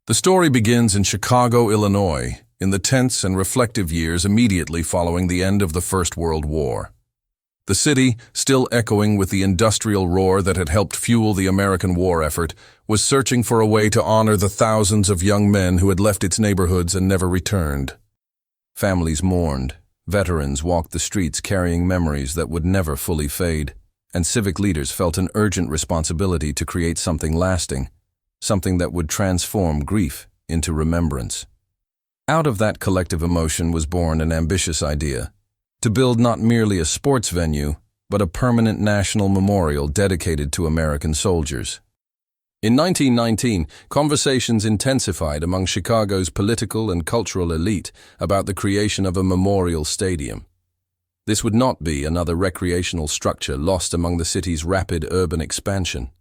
The story begins in Chicago, Illinois, in the tense and reflective years immediately following the end of the First World War. The city, still echoing with the industrial roar that had helped fuel the American war effort, was searching for a way to honor the thousands of young men who had left its neighborhoods and never returned. Families mourned, veterans walked the streets carrying memories that would never fully fade, and civic leaders felt an urgent responsibility to create something lasting, something that would transform grief into remembrance. Out of that collective emotion was born an ambitious idea, to build not merely a sports venue, but a permanent national memorial dedicated to American soldiers. In 1919, conversations intensified among Chicago's political and cultural elite about the creation of a memorial stadium. This would not be another recreational structure lost among the city's rapid urban expansion.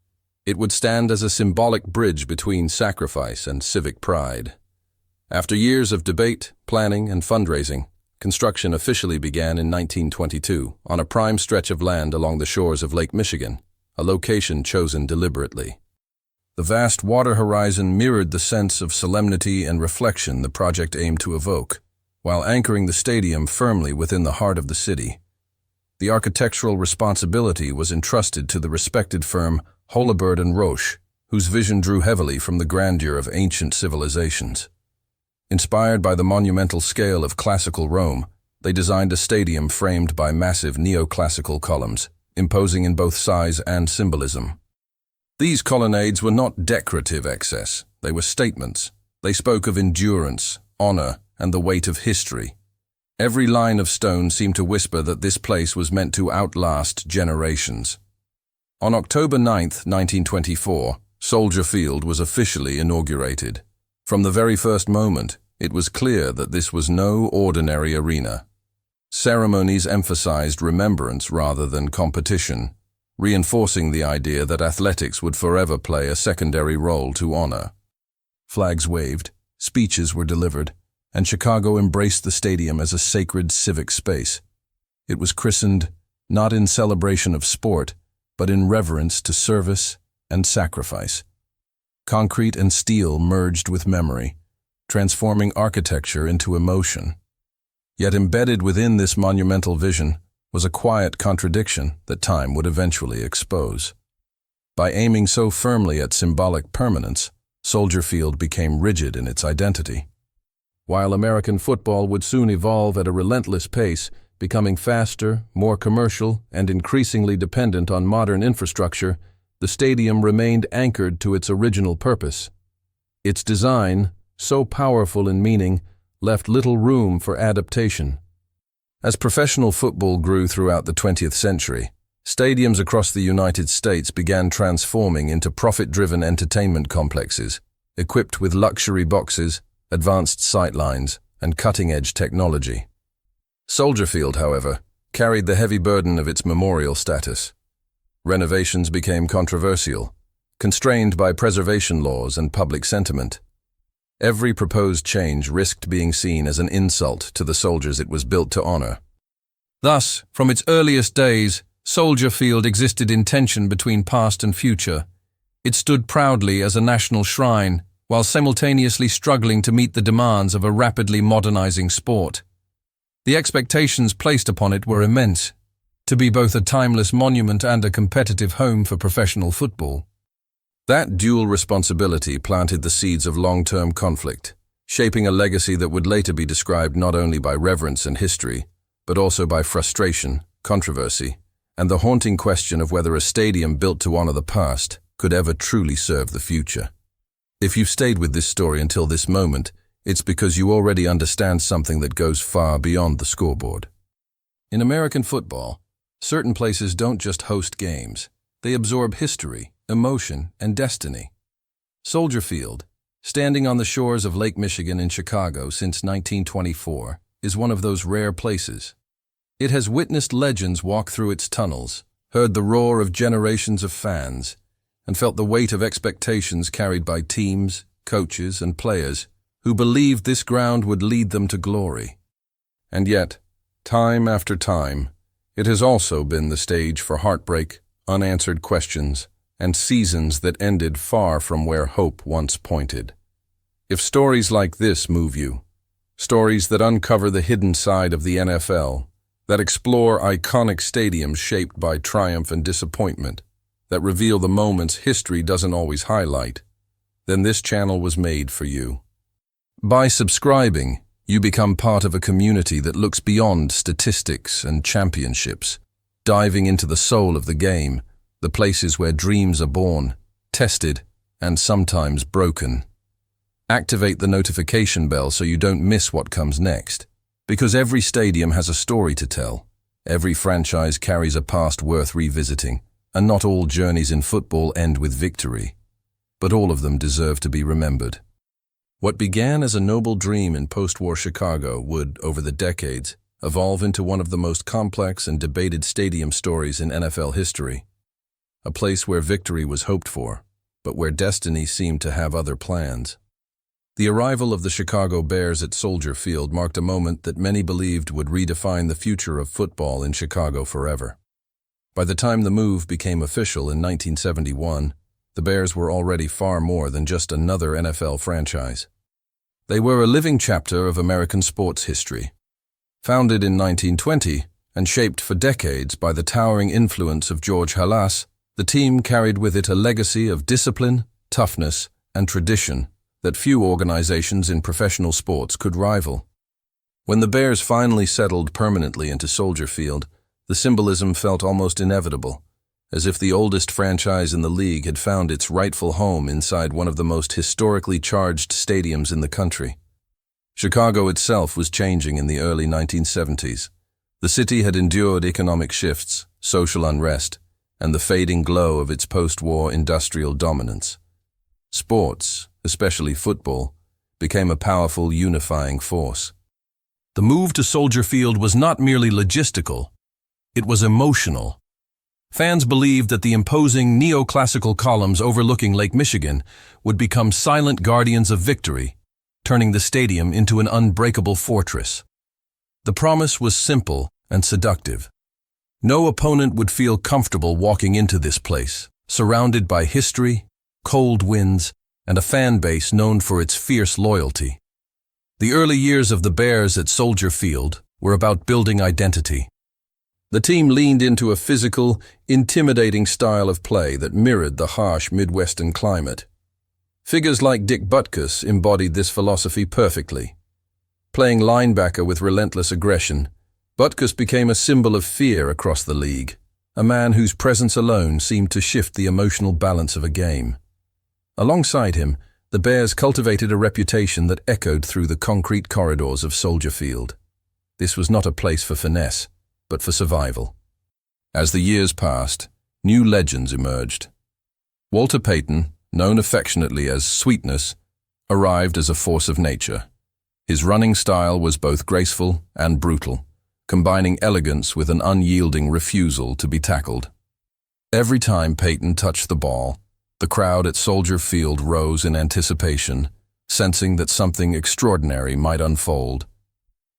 It would stand as a symbolic bridge between sacrifice and civic pride. After years of debate, planning, and fundraising, construction officially began in 1922 on a prime stretch of land along the shores of Lake Michigan, a location chosen deliberately. The vast water horizon mirrored the sense of solemnity and reflection the project aimed to evoke, while anchoring the stadium firmly within the heart of the city. The architectural responsibility was entrusted to the respected firm Holabird and Roche, whose vision drew heavily from the grandeur of ancient civilizations. Inspired by the monumental scale of classical Rome, they designed a stadium framed by massive neoclassical columns, imposing in both size and symbolism. These colonnades were not decorative excess, they were statements. They spoke of endurance, honor, and the weight of history. Every line of stone seemed to whisper that this place was meant to outlast generations. On October 9, 1924, Soldier Field was officially inaugurated. From the very first moment, it was clear that this was no ordinary arena. Ceremonies emphasized remembrance rather than competition, reinforcing the idea that athletics would forever play a secondary role to honor. Flags waved, speeches were delivered, and Chicago embraced the stadium as a sacred civic space. It was christened not in celebration of sport, but in reverence to service and sacrifice. Concrete and steel merged with memory, transforming architecture into emotion. Yet embedded within this monumental vision was a quiet contradiction that time would eventually expose. By aiming so firmly at symbolic permanence, Soldier Field became rigid in its identity. While American football would soon evolve at a relentless pace, becoming faster, more commercial, and increasingly dependent on modern infrastructure, the stadium remained anchored to its original purpose. Its design, so powerful in meaning, left little room for adaptation. As professional football grew throughout the 20th century, stadiums across the United States began transforming into profit-driven entertainment complexes, equipped with luxury boxes, advanced sightlines, and cutting-edge technology. Soldier Field, however, carried the heavy burden of its memorial status. Renovations became controversial, constrained by preservation laws and public sentiment. Every proposed change risked being seen as an insult to the soldiers it was built to honor. Thus, from its earliest days, Soldier Field existed in tension between past and future. It stood proudly as a national shrine, while simultaneously struggling to meet the demands of a rapidly modernizing sport. The expectations placed upon it were immense, to be both a timeless monument and a competitive home for professional football. That dual responsibility planted the seeds of long-term conflict, shaping a legacy that would later be described not only by reverence and history, but also by frustration, controversy, and the haunting question of whether a stadium built to honor the past could ever truly serve the future. If you've stayed with this story until this moment, it's because you already understand something that goes far beyond the scoreboard. In American football, certain places don't just host games, they absorb history, emotion, and destiny. Soldier Field, standing on the shores of Lake Michigan in Chicago since 1924, is one of those rare places. It has witnessed legends walk through its tunnels, heard the roar of generations of fans, and felt the weight of expectations carried by teams, coaches, and players who believed this ground would lead them to glory. And yet, time after time, it has also been the stage for heartbreak, unanswered questions, and seasons that ended far from where hope once pointed. If stories like this move you, stories that uncover the hidden side of the NFL, that explore iconic stadiums shaped by triumph and disappointment, that reveal the moments history doesn't always highlight, then this channel was made for you. By subscribing, you become part of a community that looks beyond statistics and championships, diving into the soul of the game, the places where dreams are born, tested, and sometimes broken. Activate the notification bell so you don't miss what comes next, because every stadium has a story to tell. Every franchise carries a past worth revisiting, and not all journeys in football end with victory, but all of them deserve to be remembered. What began as a noble dream in post-war Chicago would, over the decades, evolve into one of the most complex and debated stadium stories in NFL history. A place where victory was hoped for, but where destiny seemed to have other plans. The arrival of the Chicago Bears at Soldier Field marked a moment that many believed would redefine the future of football in Chicago forever. By the time the move became official in 1971, the Bears were already far more than just another NFL franchise. They were a living chapter of American sports history. Founded in 1920 and shaped for decades by the towering influence of George Halas, the team carried with it a legacy of discipline, toughness, and tradition that few organizations in professional sports could rival. When the Bears finally settled permanently into Soldier Field, the symbolism felt almost inevitable, as if the oldest franchise in the league had found its rightful home inside one of the most historically charged stadiums in the country. Chicago itself was changing in the early 1970s. The city had endured economic shifts, social unrest, and the fading glow of its post-war industrial dominance. Sports, especially football, became a powerful unifying force. The move to Soldier Field was not merely logistical, it was emotional. Fans believed that the imposing neoclassical columns overlooking Lake Michigan would become silent guardians of victory, turning the stadium into an unbreakable fortress. The promise was simple and seductive. No opponent would feel comfortable walking into this place, surrounded by history, cold winds, and a fan base known for its fierce loyalty. The early years of the Bears at Soldier Field were about building identity. The team leaned into a physical, intimidating style of play that mirrored the harsh Midwestern climate. Figures like Butkus embodied this philosophy perfectly. Playing linebacker with relentless aggression, Butkus became a symbol of fear across the league, a man whose presence alone seemed to shift the emotional balance of a game. Alongside him, the Bears cultivated a reputation that echoed through the concrete corridors of Soldier Field. This was not a place for finesse, but for survival. As the years passed, new legends emerged. Walter Payton, known affectionately as Sweetness, arrived as a force of nature. His running style was both graceful and brutal, combining elegance with an unyielding refusal to be tackled. Every time Payton touched the ball, the crowd at Soldier Field rose in anticipation, sensing that something extraordinary might unfold.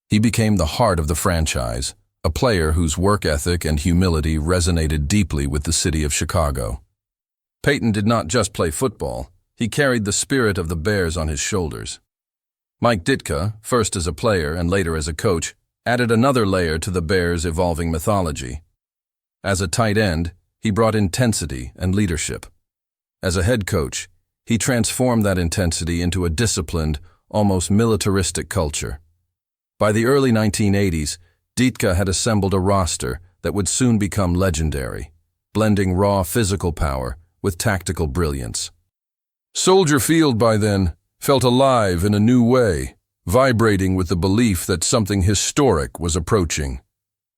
He became the heart of the franchise, a player whose work ethic and humility resonated deeply with the city of Chicago. Payton did not just play football, he carried the spirit of the Bears on his shoulders. Mike Ditka, first as a player and later as a coach, added another layer to the Bears' evolving mythology. As a tight end, he brought intensity and leadership. As a head coach, he transformed that intensity into a disciplined, almost militaristic culture. By the early 1980s, Ditka had assembled a roster that would soon become legendary, blending raw physical power with tactical brilliance. Soldier Field by then felt alive in a new way, vibrating with the belief that something historic was approaching.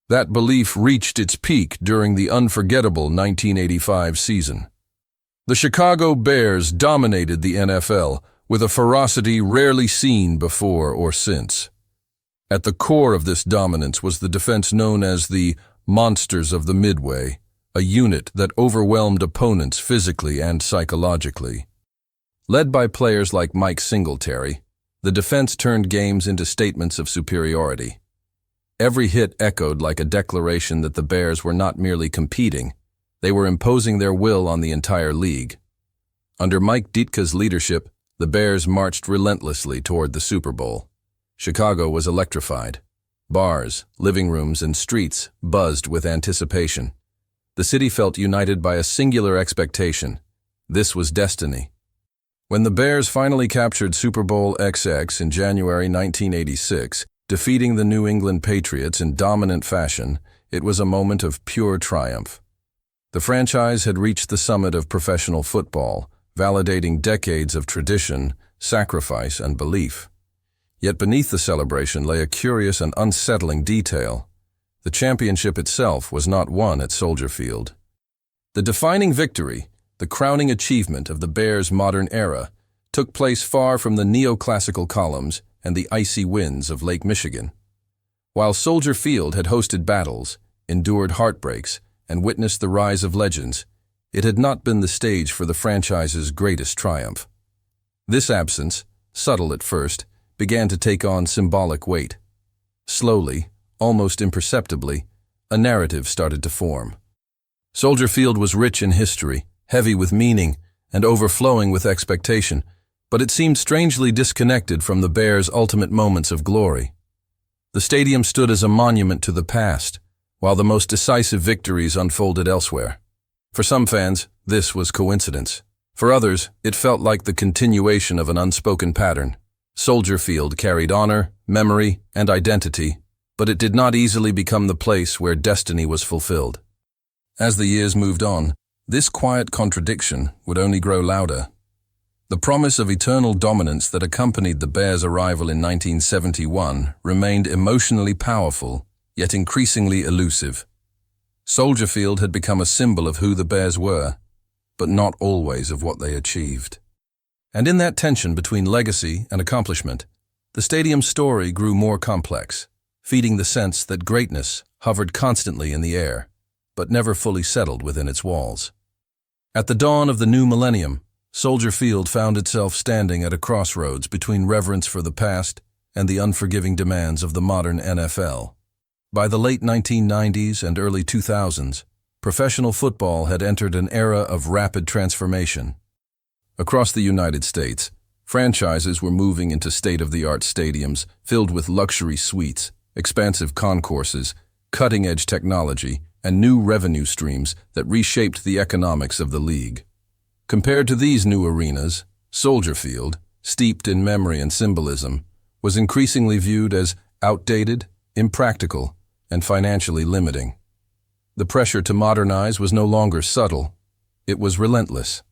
That belief reached its peak during the unforgettable 1985 season. The Chicago Bears dominated the NFL with a ferocity rarely seen before or since. At the core of this dominance was the defense known as the Monsters of the Midway, a unit that overwhelmed opponents physically and psychologically. Led by players like Mike Singletary, the defense turned games into statements of superiority. Every hit echoed like a declaration that the Bears were not merely competing, they were imposing their will on the entire league. Under Mike Ditka's leadership, The Bears marched relentlessly toward the Super Bowl. Chicago was electrified. Bars, living rooms, and streets buzzed with anticipation. The city felt united by a singular expectation. This was destiny. When the Bears finally captured Super Bowl XX in January 1986, defeating the New England Patriots in dominant fashion, it was a moment of pure triumph. The franchise had reached the summit of professional football, validating decades of tradition, sacrifice, and belief. Yet beneath the celebration lay a curious and unsettling detail. The championship itself was not won at Soldier Field. The defining victory, the crowning achievement of the Bears' modern era, took place far from the neoclassical columns and the icy winds of Lake Michigan. While Soldier Field had hosted battles, endured heartbreaks, and witnessed the rise of legends, it had not been the stage for the franchise's greatest triumph. This absence, subtle at first, began to take on symbolic weight. Slowly, almost imperceptibly, a narrative started to form. Soldier Field was rich in history, heavy with meaning, and overflowing with expectation, but it seemed strangely disconnected from the Bears' ultimate moments of glory. The stadium stood as a monument to the past, while the most decisive victories unfolded elsewhere. For some fans, this was coincidence. For others, it felt like the continuation of an unspoken pattern. Soldier Field carried honor, memory, and identity, but it did not easily become the place where destiny was fulfilled. As the years moved on, this quiet contradiction would only grow louder. The promise of eternal dominance that accompanied the Bears' arrival in 1971 remained emotionally powerful, yet increasingly elusive. Soldier Field had become a symbol of who the Bears were, but not always of what they achieved. And in that tension between legacy and accomplishment, the stadium's story grew more complex, feeding the sense that greatness hovered constantly in the air, but never fully settled within its walls. At the dawn of the new millennium, Soldier Field found itself standing at a crossroads between reverence for the past and the unforgiving demands of the modern NFL. By the late 1990s and early 2000s, professional football had entered an era of rapid transformation. Across the United States, franchises were moving into state-of-the-art stadiums filled with luxury suites, expansive concourses, cutting-edge technology, and new revenue streams that reshaped the economics of the league. Compared to these new arenas, Soldier Field, steeped in memory and symbolism, was increasingly viewed as outdated, impractical, and financially limiting. The pressure to modernize was no longer subtle, it was relentless.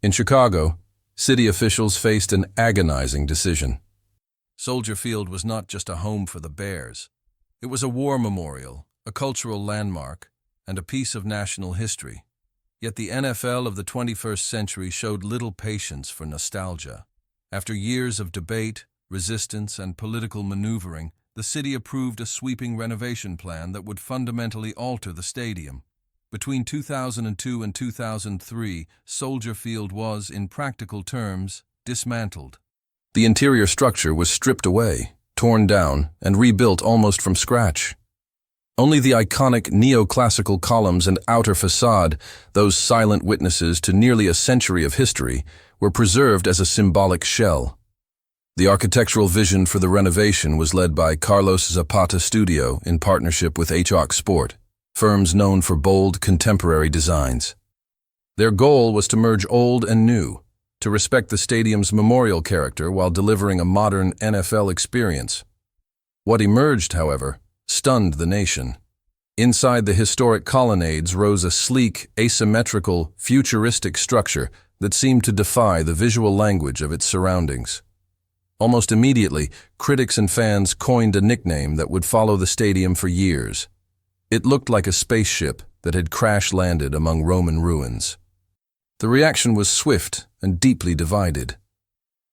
In Chicago, city officials faced an agonizing decision. Soldier Field was not just a home for the Bears. It was a war memorial, a cultural landmark, and a piece of national history. Yet the NFL of the 21st century showed little patience for nostalgia. After years of debate, resistance, and political maneuvering, the city approved a sweeping renovation plan that would fundamentally alter the stadium. Between 2002 and 2003, Soldier Field was, in practical terms, dismantled. The interior structure was stripped away, torn down, and rebuilt almost from scratch. Only the iconic neoclassical columns and outer facade, those silent witnesses to nearly a century of history, were preserved as a symbolic shell. The architectural vision for the renovation was led by Carlos Zapata Studio in partnership with HOC Sport, firms known for bold, contemporary designs. Their goal was to merge old and new, to respect the stadium's memorial character while delivering a modern NFL experience. What emerged, however, stunned the nation. Inside the historic colonnades rose a sleek, asymmetrical, futuristic structure that seemed to defy the visual language of its surroundings. Almost immediately, critics and fans coined a nickname that would follow the stadium for years. It looked like a spaceship that had crash-landed among Roman ruins. The reaction was swift and deeply divided.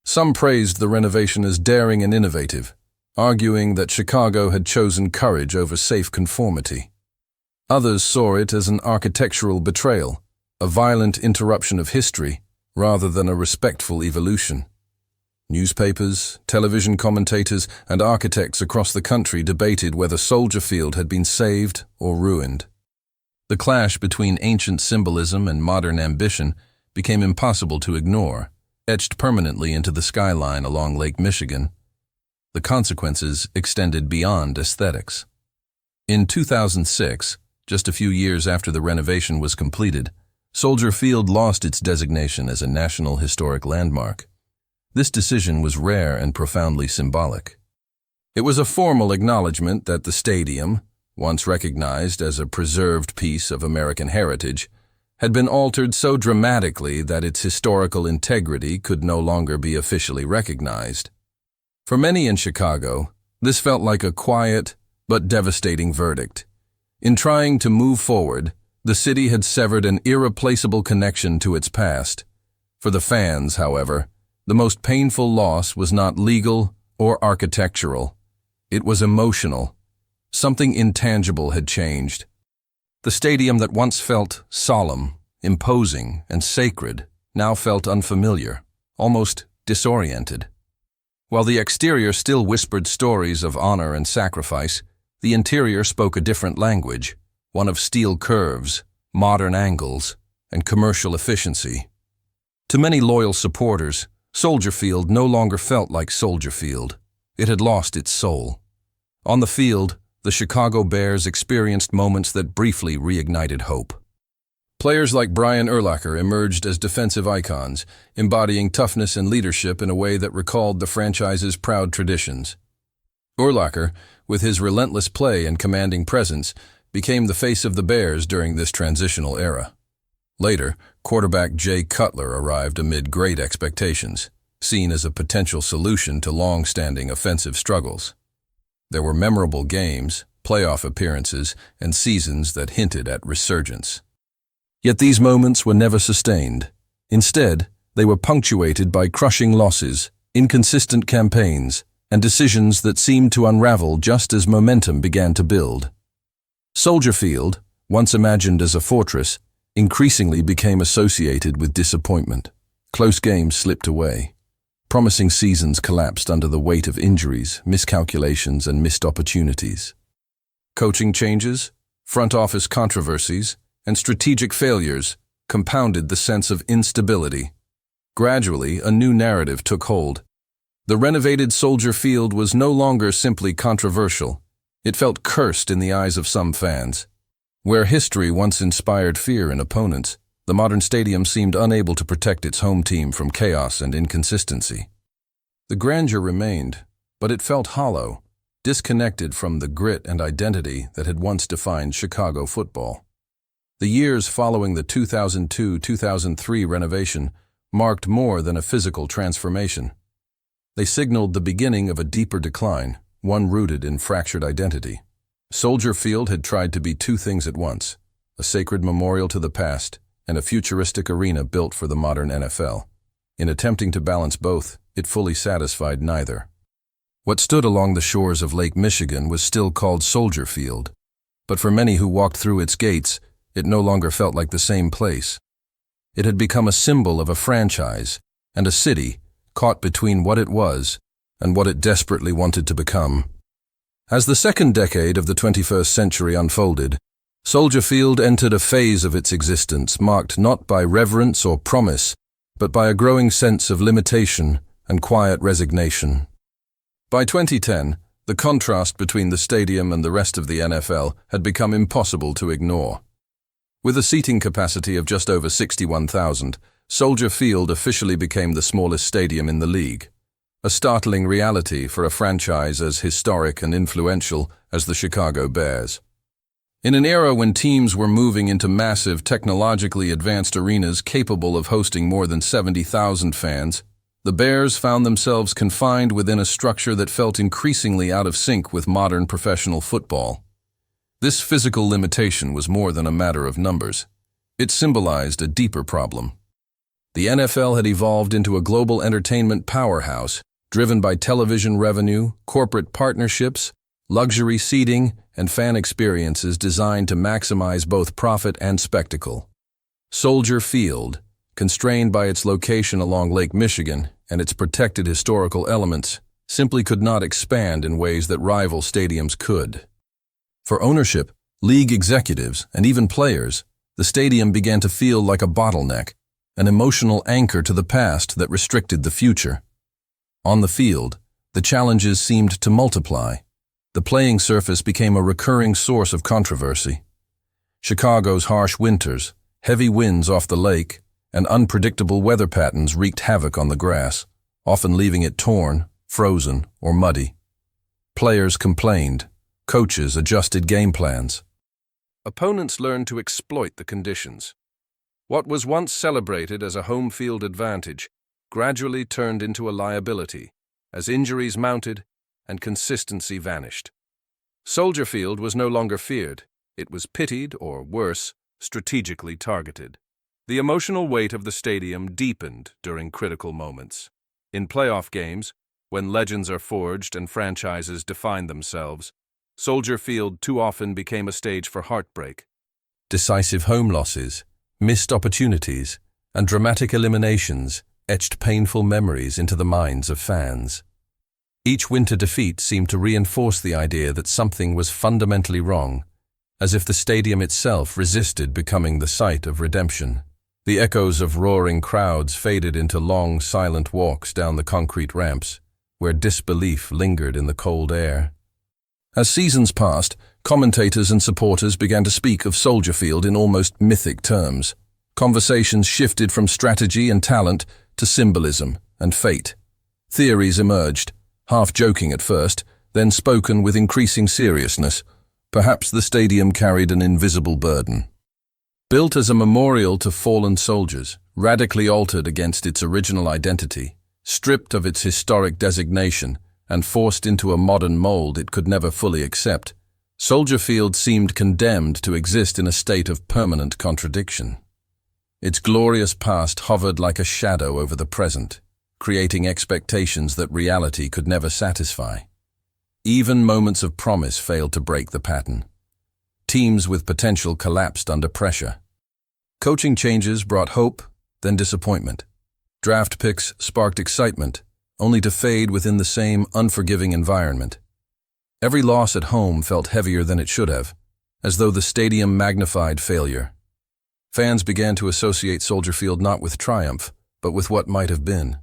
Some praised the renovation as daring and innovative, arguing that Chicago had chosen courage over safe conformity. Others saw it as an architectural betrayal, a violent interruption of history, rather than a respectful evolution. Newspapers, television commentators, and architects across the country debated whether Soldier Field had been saved or ruined. The clash between ancient symbolism and modern ambition became impossible to ignore, etched permanently into the skyline along Lake Michigan. The consequences extended beyond aesthetics. In 2006, just a few years after the renovation was completed, Soldier Field lost its designation as a National Historic Landmark. This decision was rare and profoundly symbolic. It was a formal acknowledgement that the stadium, once recognized as a preserved piece of American heritage, had been altered so dramatically that its historical integrity could no longer be officially recognized. For many in Chicago, this felt like a quiet but devastating verdict. In trying to move forward, the city had severed an irreplaceable connection to its past. For the fans, however, the most painful loss was not legal or architectural. It was emotional. Something intangible had changed. The stadium that once felt solemn, imposing, and sacred now felt unfamiliar, almost disoriented. While the exterior still whispered stories of honor and sacrifice, the interior spoke a different language, one of steel curves, modern angles, and commercial efficiency. To many loyal supporters, Soldier Field no longer felt like Soldier Field. It had lost its soul. On the field, the Chicago Bears experienced moments that briefly reignited hope. Players like Brian Urlacher emerged as defensive icons, embodying toughness and leadership in a way that recalled the franchise's proud traditions. Urlacher, with his relentless play and commanding presence, became the face of the Bears during this transitional era. Later, quarterback Jay Cutler arrived amid great expectations, seen as a potential solution to long-standing offensive struggles. There were memorable games, playoff appearances, and seasons that hinted at resurgence. Yet these moments were never sustained. Instead, they were punctuated by crushing losses, inconsistent campaigns, and decisions that seemed to unravel just as momentum began to build. Soldier Field, once imagined as a fortress, increasingly became associated with disappointment. Close games slipped away. Promising seasons collapsed under the weight of injuries, miscalculations, and missed opportunities. Coaching changes, front office controversies, and strategic failures compounded the sense of instability. Gradually, a new narrative took hold. The renovated Soldier Field was no longer simply controversial. It felt cursed in the eyes of some fans. Where history once inspired fear in opponents, the modern stadium seemed unable to protect its home team from chaos and inconsistency. The grandeur remained, but it felt hollow, disconnected from the grit and identity that had once defined Chicago football. The years following the 2002-2003 renovation marked more than a physical transformation. They signaled the beginning of a deeper decline, one rooted in fractured identity. Soldier Field had tried to be two things at once, a sacred memorial to the past and a futuristic arena built for the modern NFL. In attempting to balance both, it fully satisfied neither. What stood along the shores of Lake Michigan was still called Soldier Field, but for many who walked through its gates, it no longer felt like the same place. It had become a symbol of a franchise and a city caught between what it was and what it desperately wanted to become. As the second decade of the 21st century unfolded, Soldier Field entered a phase of its existence marked not by reverence or promise, but by a growing sense of limitation and quiet resignation. By 2010, the contrast between the stadium and the rest of the NFL had become impossible to ignore. With a seating capacity of just over 61,000, Soldier Field officially became the smallest stadium in the league, a startling reality for a franchise as historic and influential as the Chicago Bears. In an era when teams were moving into massive, technologically advanced arenas capable of hosting more than 70,000 fans, the Bears found themselves confined within a structure that felt increasingly out of sync with modern professional football. This physical limitation was more than a matter of numbers. It symbolized a deeper problem. The NFL had evolved into a global entertainment powerhouse, driven by television revenue, corporate partnerships, luxury seating, and fan experiences designed to maximize both profit and spectacle. Soldier Field, constrained by its location along Lake Michigan and its protected historical elements, simply could not expand in ways that rival stadiums could. For ownership, league executives, and even players, the stadium began to feel like a bottleneck, an emotional anchor to the past that restricted the future. On the field, the challenges seemed to multiply. The playing surface became a recurring source of controversy. Chicago's harsh winters, heavy winds off the lake, and unpredictable weather patterns wreaked havoc on the grass, often leaving it torn, frozen, or muddy. Players complained. Coaches adjusted game plans. Opponents learned to exploit the conditions. What was once celebrated as a home field advantage gradually turned into a liability as injuries mounted and consistency vanished. Soldier Field was no longer feared. It was pitied, or worse, strategically targeted. The emotional weight of the stadium deepened during critical moments. In playoff games, when legends are forged and franchises define themselves, Soldier Field too often became a stage for heartbreak. Decisive home losses, missed opportunities, and dramatic eliminations etched painful memories into the minds of fans. Each winter defeat seemed to reinforce the idea that something was fundamentally wrong, as if the stadium itself resisted becoming the site of redemption. The echoes of roaring crowds faded into long, silent walks down the concrete ramps, where disbelief lingered in the cold air. As seasons passed, commentators and supporters began to speak of Soldier Field in almost mythic terms. Conversations shifted from strategy and talent to symbolism and fate. Theories emerged, half joking at first, then spoken with increasing seriousness. Perhaps the stadium carried an invisible burden. Built as a memorial to fallen soldiers, radically altered against its original identity, stripped of its historic designation, and forced into a modern mold it could never fully accept, Soldier Field seemed condemned to exist in a state of permanent contradiction. Its glorious past hovered like a shadow over the present, creating expectations that reality could never satisfy. Even moments of promise failed to break the pattern. Teams with potential collapsed under pressure. Coaching changes brought hope, then disappointment. Draft picks sparked excitement, only to fade within the same unforgiving environment. Every loss at home felt heavier than it should have, as though the stadium magnified failure. Fans began to associate Soldier Field not with triumph, but with what might have been.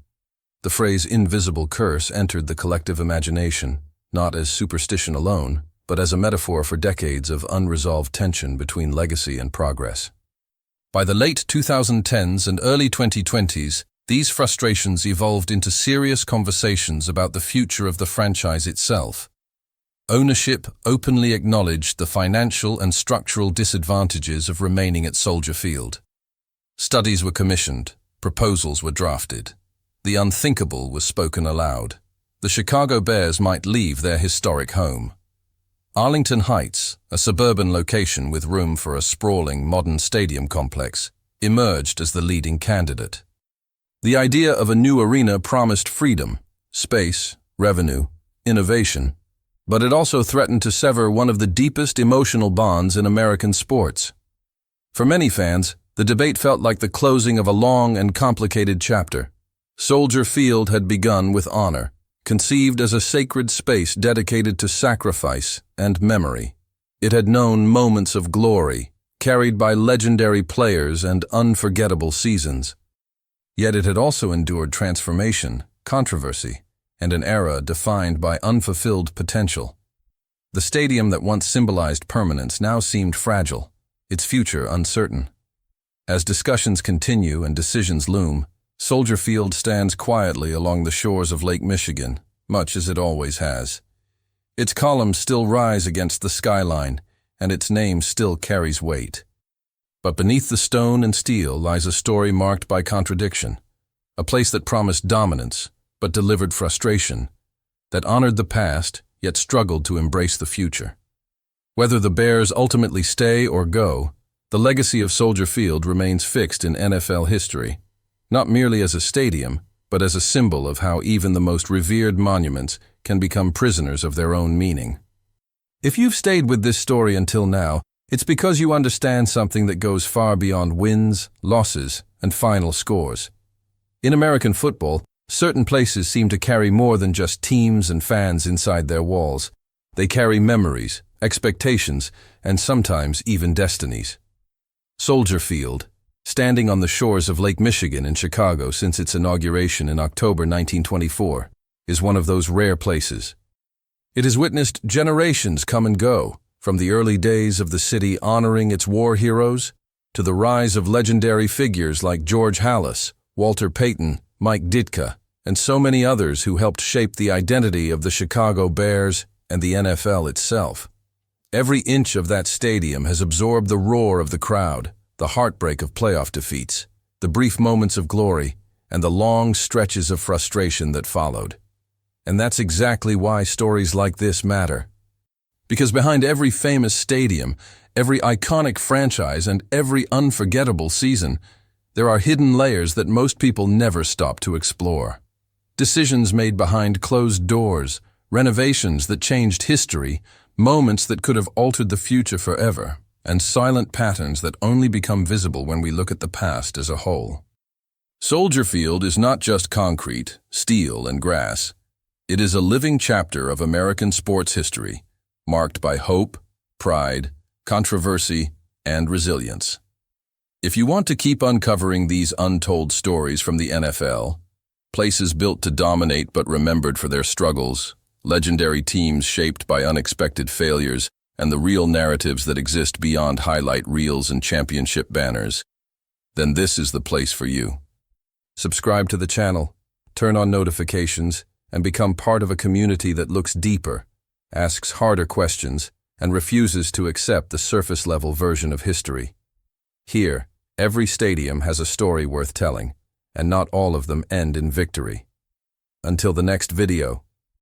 The phrase invisible curse entered the collective imagination, not as superstition alone, but as a metaphor for decades of unresolved tension between legacy and progress. By the late 2010s and early 2020s, these frustrations evolved into serious conversations about the future of the franchise itself. Ownership openly acknowledged the financial and structural disadvantages of remaining at Soldier Field. Studies were commissioned, proposals were drafted. The unthinkable was spoken aloud. The Chicago Bears might leave their historic home. Arlington Heights, a suburban location with room for a sprawling modern stadium complex, emerged as the leading candidate. The idea of a new arena promised freedom, space, revenue, innovation, but it also threatened to sever one of the deepest emotional bonds in American sports. For many fans, the debate felt like the closing of a long and complicated chapter. Soldier Field had begun with honor, conceived as a sacred space dedicated to sacrifice and memory. It had known moments of glory, carried by legendary players and unforgettable seasons. Yet it had also endured transformation, controversy, and an era defined by unfulfilled potential. The stadium that once symbolized permanence now seemed fragile, its future uncertain. As discussions continue and decisions loom, Soldier Field stands quietly along the shores of Lake Michigan, much as it always has. Its columns still rise against the skyline, and its name still carries weight. But beneath the stone and steel lies a story marked by contradiction, a place that promised dominance, but delivered frustration, that honored the past, yet struggled to embrace the future. Whether the Bears ultimately stay or go, the legacy of Soldier Field remains fixed in NFL history, not merely as a stadium, but as a symbol of how even the most revered monuments can become prisoners of their own meaning. If you've stayed with this story until now, it's because you understand something that goes far beyond wins, losses, and final scores. In American football, certain places seem to carry more than just teams and fans inside their walls. They carry memories, expectations, and sometimes even destinies. Soldier Field, standing on the shores of Lake Michigan in Chicago since its inauguration in October 1924, is one of those rare places. It has witnessed generations come and go, from the early days of the city honoring its war heroes to the rise of legendary figures like George Halas, Walter Payton, Mike Ditka, and so many others who helped shape the identity of the Chicago Bears and the NFL itself. Every inch of that stadium has absorbed the roar of the crowd, the heartbreak of playoff defeats, the brief moments of glory, and the long stretches of frustration that followed. And that's exactly why stories like this matter. Because behind every famous stadium, every iconic franchise, and every unforgettable season, there are hidden layers that most people never stop to explore. Decisions made behind closed doors, renovations that changed history, moments that could have altered the future forever, and silent patterns that only become visible when we look at the past as a whole. Soldier Field is not just concrete, steel, and grass. It is a living chapter of American sports history, marked by hope, pride, controversy, and resilience. If you want to keep uncovering these untold stories from the NFL, places built to dominate but remembered for their struggles, legendary teams shaped by unexpected failures, and the real narratives that exist beyond highlight reels and championship banners, then this is the place for you. Subscribe to the channel, turn on notifications, and become part of a community that looks deeper, asks harder questions, and refuses to accept the surface-level version of history. Here, every stadium has a story worth telling, and not all of them end in victory. Until the next video,